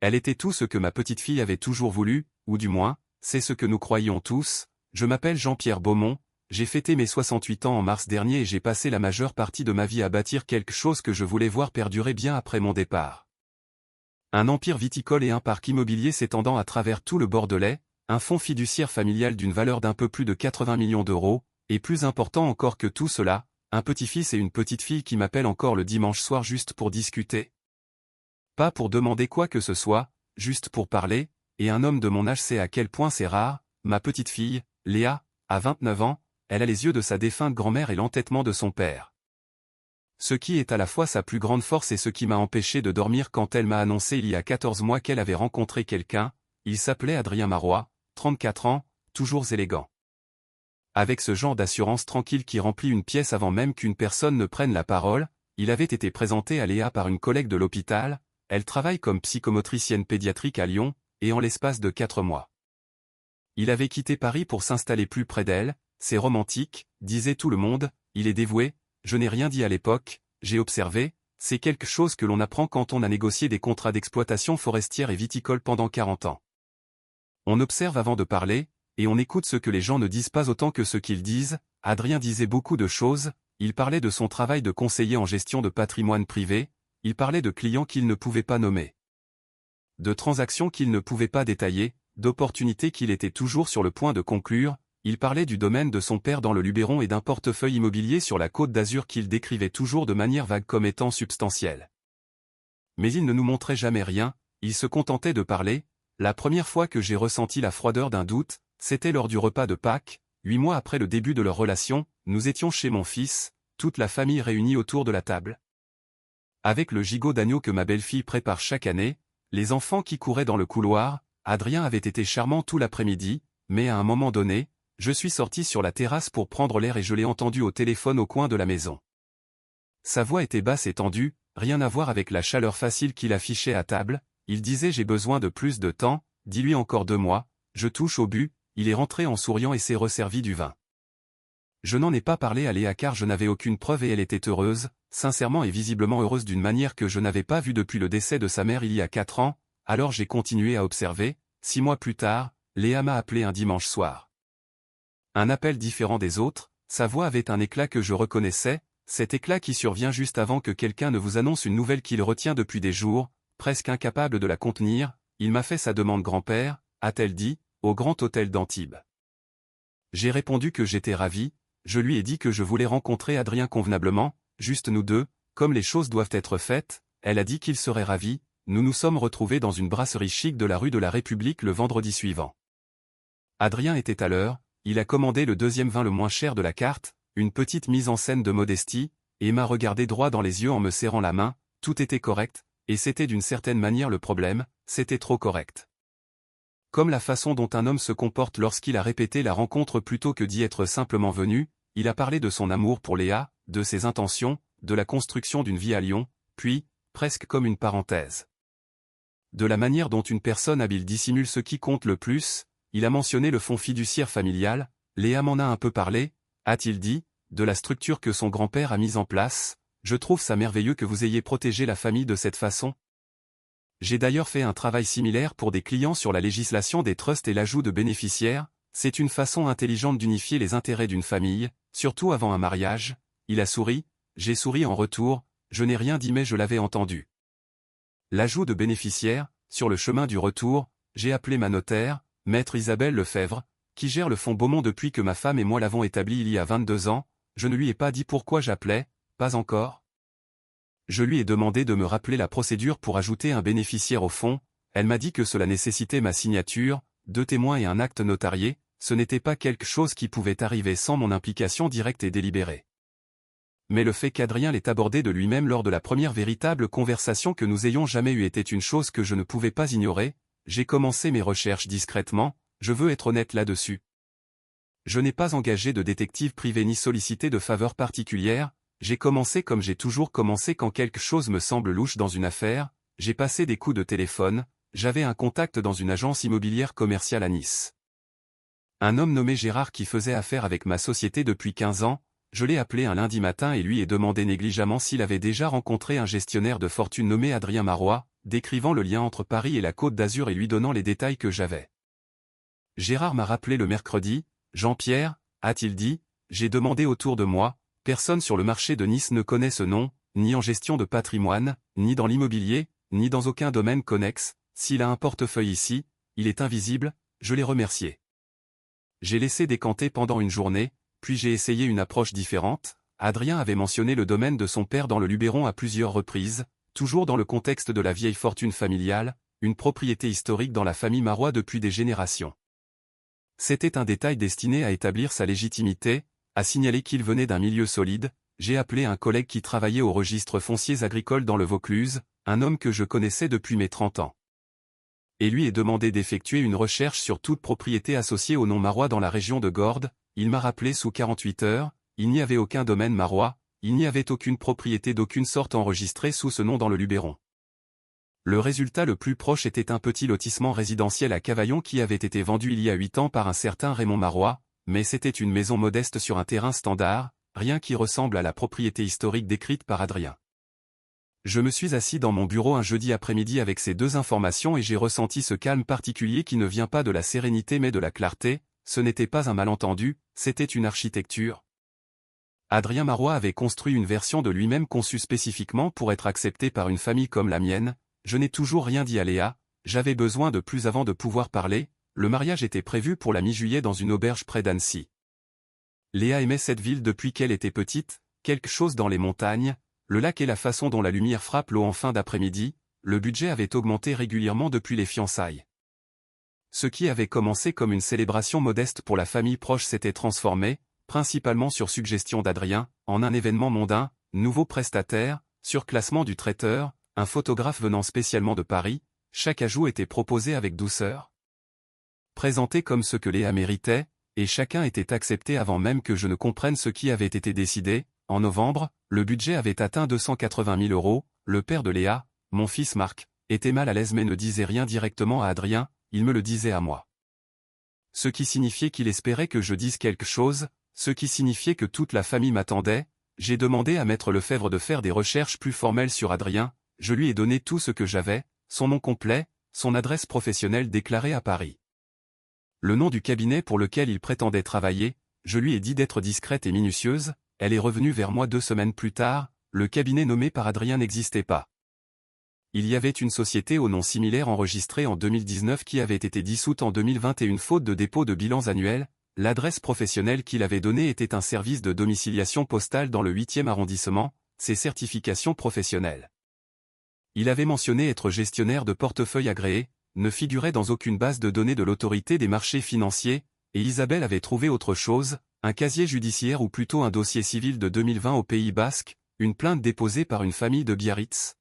Elle était tout ce que ma petite fille avait toujours voulu, ou du moins, c'est ce que nous croyions tous. Je m'appelle Jean-Pierre Beaumont, j'ai fêté mes 68 ans en mars dernier et j'ai passé la majeure partie de ma vie à bâtir quelque chose que je voulais voir perdurer bien après mon départ. Un empire viticole et un parc immobilier s'étendant à travers tout le Bordelais, un fonds fiduciaire familial d'une valeur d'un peu plus de 80 millions d'euros, et plus important encore que tout cela, un petit-fils et une petite-fille qui m'appellent encore le dimanche soir juste pour discuter. Pas pour demander quoi que ce soit, juste pour parler, et un homme de mon âge sait à quel point c'est rare. Ma petite-fille, Léa, a 29 ans, elle a les yeux de sa défunte grand-mère et l'entêtement de son père. Ce qui est à la fois sa plus grande force et ce qui m'a empêché de dormir quand elle m'a annoncé il y a 14 mois qu'elle avait rencontré quelqu'un. Il s'appelait Adrien Marois, 34 ans, toujours élégant. Avec ce genre d'assurance tranquille qui remplit une pièce avant même qu'une personne ne prenne la parole, il avait été présenté à Léa par une collègue de l'hôpital. Elle travaille comme psychomotricienne pédiatrique à Lyon, et en l'espace de 4 mois. Il avait quitté Paris pour s'installer plus près d'elle. C'est romantique, disait tout le monde, il est dévoué. Je n'ai rien dit à l'époque, j'ai observé, c'est quelque chose que l'on apprend quand on a négocié des contrats d'exploitation forestière et viticole pendant 40 ans. On observe avant de parler, et on écoute ce que les gens ne disent pas autant que ce qu'ils disent. Adrien disait beaucoup de choses, il parlait de son travail de conseiller en gestion de patrimoine privé, il parlait de clients qu'il ne pouvait pas nommer, de transactions qu'il ne pouvait pas détailler, d'opportunités qu'il était toujours sur le point de conclure. Il parlait du domaine de son père dans le Luberon et d'un portefeuille immobilier sur la Côte d'Azur qu'il décrivait toujours de manière vague comme étant substantiel. Mais il ne nous montrait jamais rien, il se contentait de parler. La première fois que j'ai ressenti la froideur d'un doute, c'était lors du repas de Pâques, 8 mois après le début de leur relation. Nous étions chez mon fils, toute la famille réunie autour de la table. Avec le gigot d'agneau que ma belle-fille prépare chaque année, les enfants qui couraient dans le couloir. Adrien avait été charmant tout l'après-midi, mais à un moment donné, je suis sorti sur la terrasse pour prendre l'air et je l'ai entendu au téléphone au coin de la maison. Sa voix était basse et tendue, rien à voir avec la chaleur facile qu'il affichait à table. Il disait « J'ai besoin de plus de temps, dis-lui encore 2 mois, je touche au but ». Il est rentré en souriant et s'est resservi du vin. Je n'en ai pas parlé à Léa car je n'avais aucune preuve et elle était heureuse, sincèrement et visiblement heureuse d'une manière que je n'avais pas vue depuis le décès de sa mère il y a 4 ans, alors j'ai continué à observer. 6 mois plus tard, Léa m'a appelé un dimanche soir. Un appel différent des autres, sa voix avait un éclat que je reconnaissais, cet éclat qui survient juste avant que quelqu'un ne vous annonce une nouvelle qu'il retient depuis des jours, presque incapable de la contenir. Il m'a fait sa demande grand-père, a-t-elle dit, au Grand Hôtel d'Antibes. J'ai répondu que j'étais ravi, je lui ai dit que je voulais rencontrer Adrien convenablement, juste nous deux, comme les choses doivent être faites. Elle a dit qu'il serait ravi. Nous nous sommes retrouvés dans une brasserie chic de la rue de la République le vendredi suivant. Adrien était à l'heure, il a commandé le 2e vin le moins cher de la carte, une petite mise en scène de modestie, et m'a regardé droit dans les yeux en me serrant la main. Tout était correct, et c'était d'une certaine manière le problème, c'était trop correct. Comme la façon dont un homme se comporte lorsqu'il a répété la rencontre plutôt que d'y être simplement venu. Il a parlé de son amour pour Léa, de ses intentions, de la construction d'une vie à Lyon, puis, presque comme une parenthèse, de la manière dont une personne habile dissimule ce qui compte le plus. Il a mentionné le fonds fiduciaire familial. Léa m'en a un peu parlé, a-t-il dit, de la structure que son grand-père a mise en place. Je trouve ça merveilleux que vous ayez protégé la famille de cette façon. J'ai d'ailleurs fait un travail similaire pour des clients sur la législation des trusts et l'ajout de bénéficiaires. C'est une façon intelligente d'unifier les intérêts d'une famille, surtout avant un mariage. Il a souri, j'ai souri en retour, je n'ai rien dit mais je l'avais entendu. L'ajout de bénéficiaires, sur le chemin du retour, j'ai appelé ma notaire, maître Isabelle Lefebvre, qui gère le fonds Beaumont depuis que ma femme et moi l'avons établi il y a 22 ans. Je ne lui ai pas dit pourquoi j'appelais, pas encore. Je lui ai demandé de me rappeler la procédure pour ajouter un bénéficiaire au fonds. Elle m'a dit que cela nécessitait ma signature, 2 témoins et un acte notarié. Ce n'était pas quelque chose qui pouvait arriver sans mon implication directe et délibérée. Mais le fait qu'Adrien l'ait abordé de lui-même lors de la première véritable conversation que nous ayons jamais eue était une chose que je ne pouvais pas ignorer. J'ai commencé mes recherches discrètement, je veux être honnête là-dessus. Je n'ai pas engagé de détective privé ni sollicité de faveur particulière. J'ai commencé comme j'ai toujours commencé quand quelque chose me semble louche dans une affaire. J'ai passé des coups de téléphone, j'avais un contact dans une agence immobilière commerciale à Nice. Un homme nommé Gérard qui faisait affaire avec ma société depuis 15 ans, je l'ai appelé un lundi matin et lui ai demandé négligemment s'il avait déjà rencontré un gestionnaire de fortune nommé Adrien Marois. décrivant le lien entre Paris et la Côte d'Azur et lui donnant les détails que j'avais. Gérard m'a rappelé le mercredi. « Jean-Pierre, a-t-il dit, j'ai demandé autour de moi, personne sur le marché de Nice ne connaît ce nom, ni en gestion de patrimoine, ni dans l'immobilier, ni dans aucun domaine connexe, s'il a un portefeuille ici, il est invisible, je l'ai remercié. J'ai laissé décanter pendant une journée, puis j'ai essayé une approche différente. Adrien avait mentionné le domaine de son père dans le Luberon à plusieurs reprises, toujours dans le contexte de la vieille fortune familiale, une propriété historique dans la famille Marois depuis des générations. C'était un détail destiné à établir sa légitimité, à signaler qu'il venait d'un milieu solide. J'ai appelé un collègue qui travaillait au registre fonciers agricoles dans le Vaucluse, un homme que je connaissais depuis mes 30 ans. Et lui ai demandé d'effectuer une recherche sur toute propriété associée au nom Marois dans la région de Gordes. Il m'a rappelé sous 48 heures, il n'y avait aucun domaine Marois, il n'y avait aucune propriété d'aucune sorte enregistrée sous ce nom dans le Luberon. Le résultat le plus proche était un petit lotissement résidentiel à Cavaillon qui avait été vendu il y a 8 ans par un certain Raymond Marois, mais c'était une maison modeste sur un terrain standard, rien qui ressemble à la propriété historique décrite par Adrien. Je me suis assis dans mon bureau un jeudi après-midi avec ces deux informations et j'ai ressenti ce calme particulier qui ne vient pas de la sérénité mais de la clarté. Ce n'était pas un malentendu, c'était une architecture. Adrien Marois avait construit une version de lui-même conçue spécifiquement pour être acceptée par une famille comme la mienne. Je n'ai toujours rien dit à Léa, j'avais besoin de plus avant de pouvoir parler. Le mariage était prévu pour la mi-juillet dans une auberge près d'Annecy. Léa aimait cette ville depuis qu'elle était petite, quelque chose dans les montagnes, le lac et la façon dont la lumière frappe l'eau en fin d'après-midi. Le budget avait augmenté régulièrement depuis les fiançailles. Ce qui avait commencé comme une célébration modeste pour la famille proche s'était transformé, principalement sur suggestion d'Adrien, en un événement mondain. Nouveau prestataire, surclassement du traiteur, un photographe venant spécialement de Paris. Chaque ajout était proposé avec douceur, présenté comme ce que Léa méritait, et chacun était accepté avant même que je ne comprenne ce qui avait été décidé. En novembre, le budget avait atteint 280 000 €. Le père de Léa, mon fils Marc, était mal à l'aise mais ne disait rien directement à Adrien, il me le disait à moi. Ce qui signifiait qu'il espérait que je dise quelque chose, ce qui signifiait que toute la famille m'attendait. J'ai demandé à Maître Lefebvre de faire des recherches plus formelles sur Adrien. Je lui ai donné tout ce que j'avais, son nom complet, son adresse professionnelle déclarée à Paris, le nom du cabinet pour lequel il prétendait travailler. Je lui ai dit d'être discrète et minutieuse. Elle est revenue vers moi 2 semaines plus tard. Le cabinet nommé par Adrien n'existait pas. Il y avait une société au nom similaire enregistrée en 2019 qui avait été dissoute en 2021 faute de dépôt de bilans annuels. L'adresse professionnelle qu'il avait donnée était un service de domiciliation postale dans le 8e arrondissement, ses certifications professionnelles. Il avait mentionné être gestionnaire de portefeuille agréé, ne figurait dans aucune base de données de l'autorité des marchés financiers, et Isabelle avait trouvé autre chose, un casier judiciaire ou plutôt un dossier civil de 2020 au Pays Basque, une plainte déposée par une famille de Biarritz.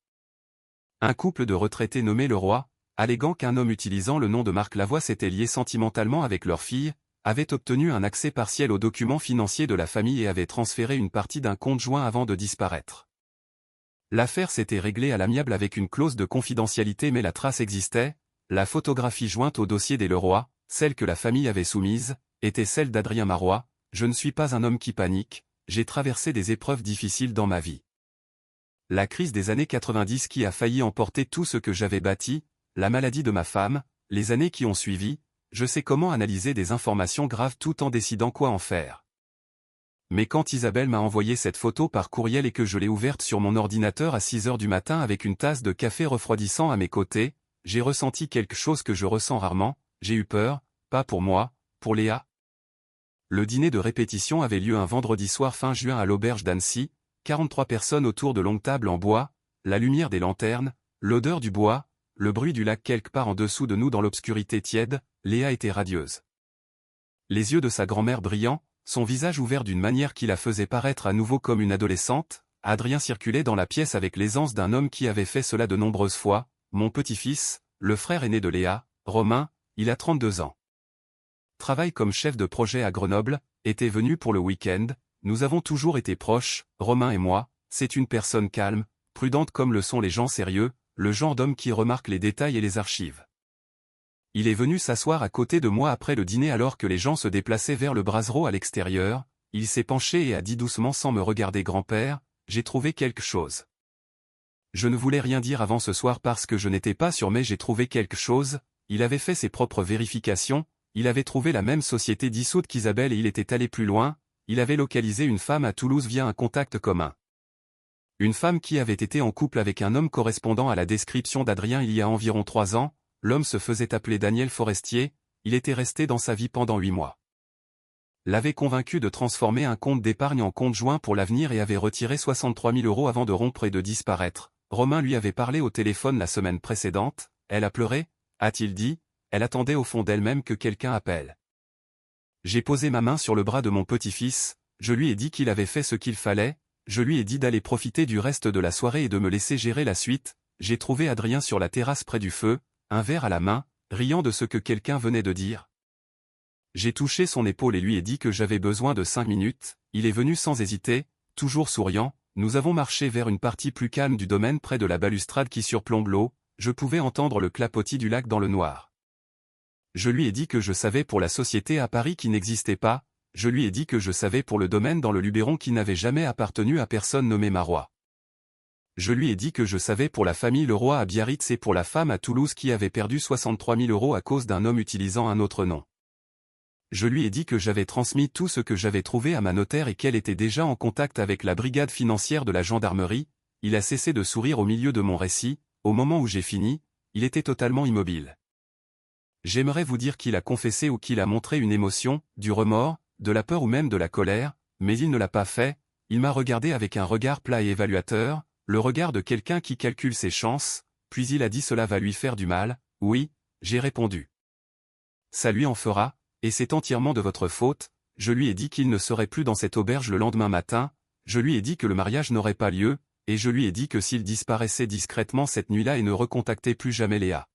Un couple de retraités nommé Leroy, alléguant qu'un homme utilisant le nom de Marc Lavoie s'était lié sentimentalement avec leur fille, avait obtenu un accès partiel aux documents financiers de la famille et avait transféré une partie d'un compte joint avant de disparaître. L'affaire s'était réglée à l'amiable avec une clause de confidentialité mais la trace existait. La photographie jointe au dossier des Leroy, celle que la famille avait soumise, était celle d'Adrien Marois. Je ne suis pas un homme qui panique, j'ai traversé des épreuves difficiles dans ma vie. La crise des années 90 qui a failli emporter tout ce que j'avais bâti, la maladie de ma femme, les années qui ont suivi, je sais comment analyser des informations graves tout en décidant quoi en faire. Mais quand Isabelle m'a envoyé cette photo par courriel et que je l'ai ouverte sur mon ordinateur à 6 heures du matin avec une tasse de café refroidissant à mes côtés, j'ai ressenti quelque chose que je ressens rarement. J'ai eu peur, pas pour moi, pour Léa. Le dîner de répétition avait lieu un vendredi soir fin juin à l'auberge d'Annecy, 43 personnes autour de longues tables en bois, la lumière des lanternes, l'odeur du bois, le bruit du lac quelque part en dessous de nous dans l'obscurité tiède. Léa était radieuse. Les yeux de sa grand-mère brillants, son visage ouvert d'une manière qui la faisait paraître à nouveau comme une adolescente. Adrien circulait dans la pièce avec l'aisance d'un homme qui avait fait cela de nombreuses fois. Mon petit-fils, le frère aîné de Léa, Romain, il a 32 ans. Travaille comme chef de projet à Grenoble, était venu pour le week-end. Nous avons toujours été proches, Romain et moi. C'est une personne calme, prudente comme le sont les gens sérieux, le genre d'homme qui remarque les détails et les archives. Il est venu s'asseoir à côté de moi après le dîner alors que les gens se déplaçaient vers le brasero à l'extérieur. Il s'est penché et a dit doucement sans me regarder: grand-père, j'ai trouvé quelque chose. Je ne voulais rien dire avant ce soir parce que je n'étais pas sûr mais j'ai trouvé quelque chose, il avait fait ses propres vérifications, il avait trouvé la même société dissoute qu'Isabelle et il était allé plus loin, il avait localisé une femme à Toulouse via un contact commun. Une femme qui avait été en couple avec un homme correspondant à la description d'Adrien il y a environ 3 ans, l'homme se faisait appeler Daniel Forestier, il était resté dans sa vie pendant 8 mois. L'avait convaincu de transformer un compte d'épargne en compte joint pour l'avenir et avait retiré 63 000 € avant de rompre et de disparaître. Romain lui avait parlé au téléphone la semaine précédente, elle a pleuré, a-t-il dit, elle attendait au fond d'elle-même que quelqu'un appelle. J'ai posé ma main sur le bras de mon petit-fils, je lui ai dit qu'il avait fait ce qu'il fallait, je lui ai dit d'aller profiter du reste de la soirée et de me laisser gérer la suite, j'ai trouvé Adrien sur la terrasse près du feu, un verre à la main, riant de ce que quelqu'un venait de dire. J'ai touché son épaule et lui ai dit que j'avais besoin de 5 minutes, il est venu sans hésiter, toujours souriant, nous avons marché vers une partie plus calme du domaine près de la balustrade qui surplombe l'eau, je pouvais entendre le clapotis du lac dans le noir. Je lui ai dit que je savais pour la société à Paris qui n'existait pas, je lui ai dit que je savais pour le domaine dans le Luberon qui n'avait jamais appartenu à personne nommé Marois. Je lui ai dit que je savais pour la famille Leroy à Biarritz et pour la femme à Toulouse qui avait perdu 63 000 € à cause d'un homme utilisant un autre nom. Je lui ai dit que j'avais transmis tout ce que j'avais trouvé à ma notaire et qu'elle était déjà en contact avec la brigade financière de la gendarmerie, il a cessé de sourire au milieu de mon récit, au moment où j'ai fini, il était totalement immobile. J'aimerais vous dire qu'il a confessé ou qu'il a montré une émotion, du remords, de la peur ou même de la colère, mais il ne l'a pas fait, il m'a regardé avec un regard plat et évaluateur, le regard de quelqu'un qui calcule ses chances, puis il a dit cela va lui faire du mal, oui, j'ai répondu. Ça lui en fera, et c'est entièrement de votre faute, je lui ai dit qu'il ne serait plus dans cette auberge le lendemain matin, je lui ai dit que le mariage n'aurait pas lieu, et je lui ai dit que s'il disparaissait discrètement cette nuit-là et ne recontactait plus jamais Léa.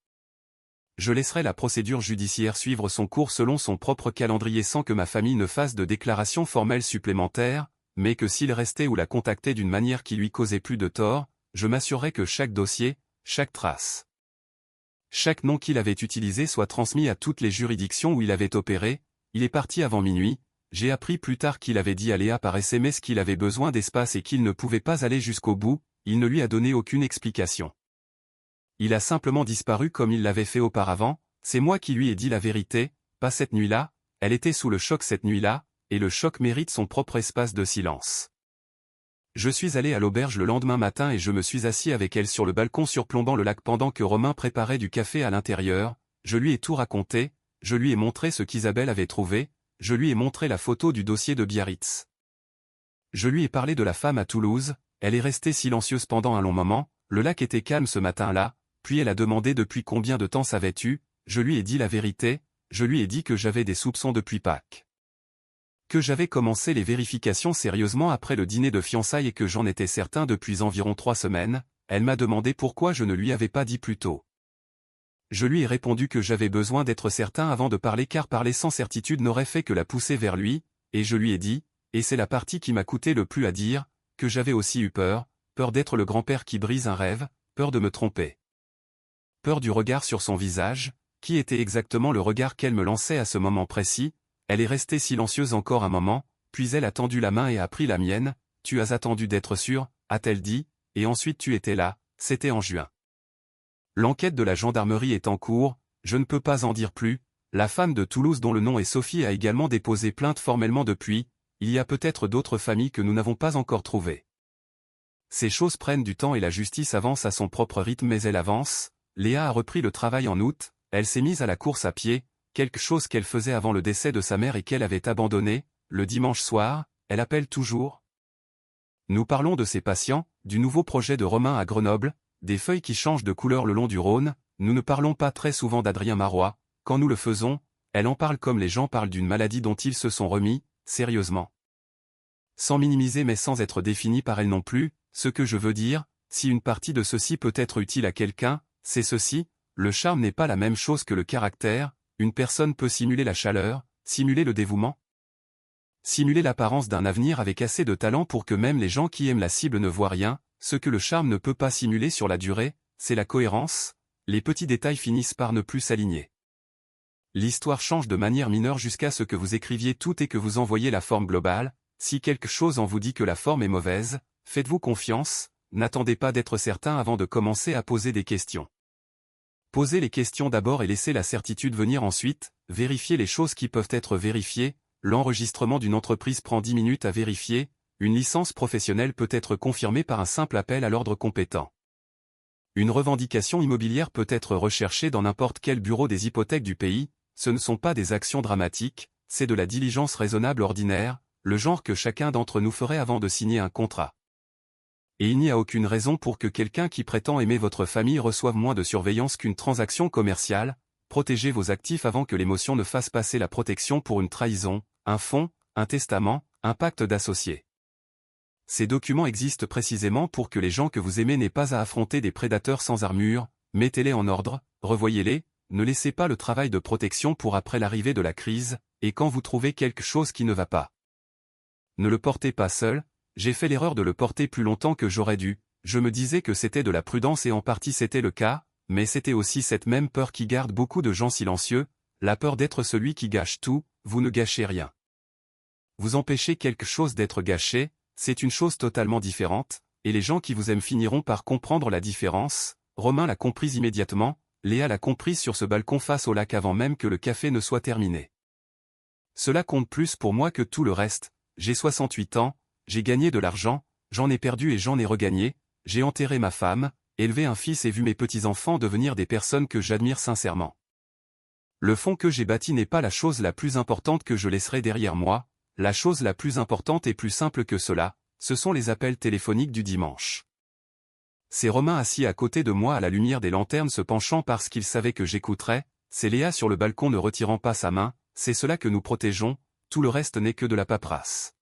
Je laisserai la procédure judiciaire suivre son cours selon son propre calendrier sans que ma famille ne fasse de déclaration formelle supplémentaire, mais que s'il restait ou la contactait d'une manière qui lui causait plus de tort, je m'assurerai que chaque dossier, chaque trace, chaque nom qu'il avait utilisé soit transmis à toutes les juridictions où il avait opéré, il est parti avant minuit, j'ai appris plus tard qu'il avait dit à Léa par SMS qu'il avait besoin d'espace et qu'il ne pouvait pas aller jusqu'au bout, il ne lui a donné aucune explication. Il a simplement disparu comme il l'avait fait auparavant, c'est moi qui lui ai dit la vérité, pas cette nuit-là, elle était sous le choc cette nuit-là, et le choc mérite son propre espace de silence. Je suis allé à l'auberge le lendemain matin et je me suis assis avec elle sur le balcon surplombant le lac pendant que Romain préparait du café à l'intérieur, je lui ai tout raconté, je lui ai montré ce qu'Isabelle avait trouvé, je lui ai montré la photo du dossier de Biarritz. Je lui ai parlé de la femme à Toulouse, elle est restée silencieuse pendant un long moment, le lac était calme ce matin-là, puis elle a demandé depuis combien de temps savais-tu, je lui ai dit la vérité, je lui ai dit que j'avais des soupçons depuis Pâques. Que j'avais commencé les vérifications sérieusement après le dîner de fiançailles et que j'en étais certain depuis environ 3 semaines, elle m'a demandé pourquoi je ne lui avais pas dit plus tôt. Je lui ai répondu que j'avais besoin d'être certain avant de parler car parler sans certitude n'aurait fait que la pousser vers lui, et je lui ai dit, et c'est la partie qui m'a coûté le plus à dire, que j'avais aussi eu peur d'être le grand-père qui brise un rêve, peur de me tromper. Peur du regard sur son visage, qui était exactement le regard qu'elle me lançait à ce moment précis, elle est restée silencieuse encore un moment, puis elle a tendu la main et a pris la mienne, tu as attendu d'être sûr, a-t-elle dit, et ensuite tu étais là, c'était en juin. L'enquête de la gendarmerie est en cours, je ne peux pas en dire plus, la femme de Toulouse dont le nom est Sophie a également déposé plainte formellement depuis, il y a peut-être d'autres familles que nous n'avons pas encore trouvées. Ces choses prennent du temps et la justice avance à son propre rythme mais elle avance. Léa a repris le travail en août, elle s'est mise à la course à pied, quelque chose qu'elle faisait avant le décès de sa mère et qu'elle avait abandonné, le dimanche soir, elle appelle toujours. Nous parlons de ses patients, du nouveau projet de Romain à Grenoble, des feuilles qui changent de couleur le long du Rhône, nous ne parlons pas très souvent d'Adrien Marois, quand nous le faisons, elle en parle comme les gens parlent d'une maladie dont ils se sont remis, sérieusement. Sans minimiser mais sans être défini par elle non plus, ce que je veux dire, si une partie de ceci peut être utile à quelqu'un, c'est ceci, le charme n'est pas la même chose que le caractère, une personne peut simuler la chaleur, simuler le dévouement. Simuler l'apparence d'un avenir avec assez de talent pour que même les gens qui aiment la cible ne voient rien, ce que le charme ne peut pas simuler sur la durée, c'est la cohérence, les petits détails finissent par ne plus s'aligner. L'histoire change de manière mineure jusqu'à ce que vous écriviez tout et que vous envoyiez la forme globale, si quelque chose en vous dit que la forme est mauvaise, faites-vous confiance, n'attendez pas d'être certain avant de commencer à poser des questions. Posez les questions d'abord et laissez la certitude venir ensuite, vérifiez les choses qui peuvent être vérifiées, l'enregistrement d'une entreprise prend 10 minutes à vérifier, une licence professionnelle peut être confirmée par un simple appel à l'ordre compétent. Une revendication immobilière peut être recherchée dans n'importe quel bureau des hypothèques du pays, ce ne sont pas des actions dramatiques, c'est de la diligence raisonnable ordinaire, le genre que chacun d'entre nous ferait avant de signer un contrat. Et il n'y a aucune raison pour que quelqu'un qui prétend aimer votre famille reçoive moins de surveillance qu'une transaction commerciale. Protégez vos actifs avant que l'émotion ne fasse passer la protection pour une trahison, un fonds, un testament, un pacte d'associés. Ces documents existent précisément pour que les gens que vous aimez n'aient pas à affronter des prédateurs sans armure, mettez-les en ordre, revoyez-les, ne laissez pas le travail de protection pour après l'arrivée de la crise, et quand vous trouvez quelque chose qui ne va pas. Ne le portez pas seul. J'ai fait l'erreur de le porter plus longtemps que j'aurais dû, je me disais que c'était de la prudence et en partie c'était le cas, mais c'était aussi cette même peur qui garde beaucoup de gens silencieux, la peur d'être celui qui gâche tout, vous ne gâchez rien. Vous empêchez quelque chose d'être gâché, c'est une chose totalement différente, et les gens qui vous aiment finiront par comprendre la différence. Romain l'a comprise immédiatement, Léa l'a comprise sur ce balcon face au lac avant même que le café ne soit terminé. Cela compte plus pour moi que tout le reste, j'ai 68 ans, j'ai gagné de l'argent, j'en ai perdu et j'en ai regagné, j'ai enterré ma femme, élevé un fils et vu mes petits-enfants devenir des personnes que j'admire sincèrement. Le fond que j'ai bâti n'est pas la chose la plus importante que je laisserai derrière moi, la chose la plus importante et plus simple que cela, ce sont les appels téléphoniques du dimanche. C'est Romain assis à côté de moi à la lumière des lanternes se penchant parce qu'il savait que j'écouterais, c'est Léa sur le balcon ne retirant pas sa main, c'est cela que nous protégeons, tout le reste n'est que de la paperasse.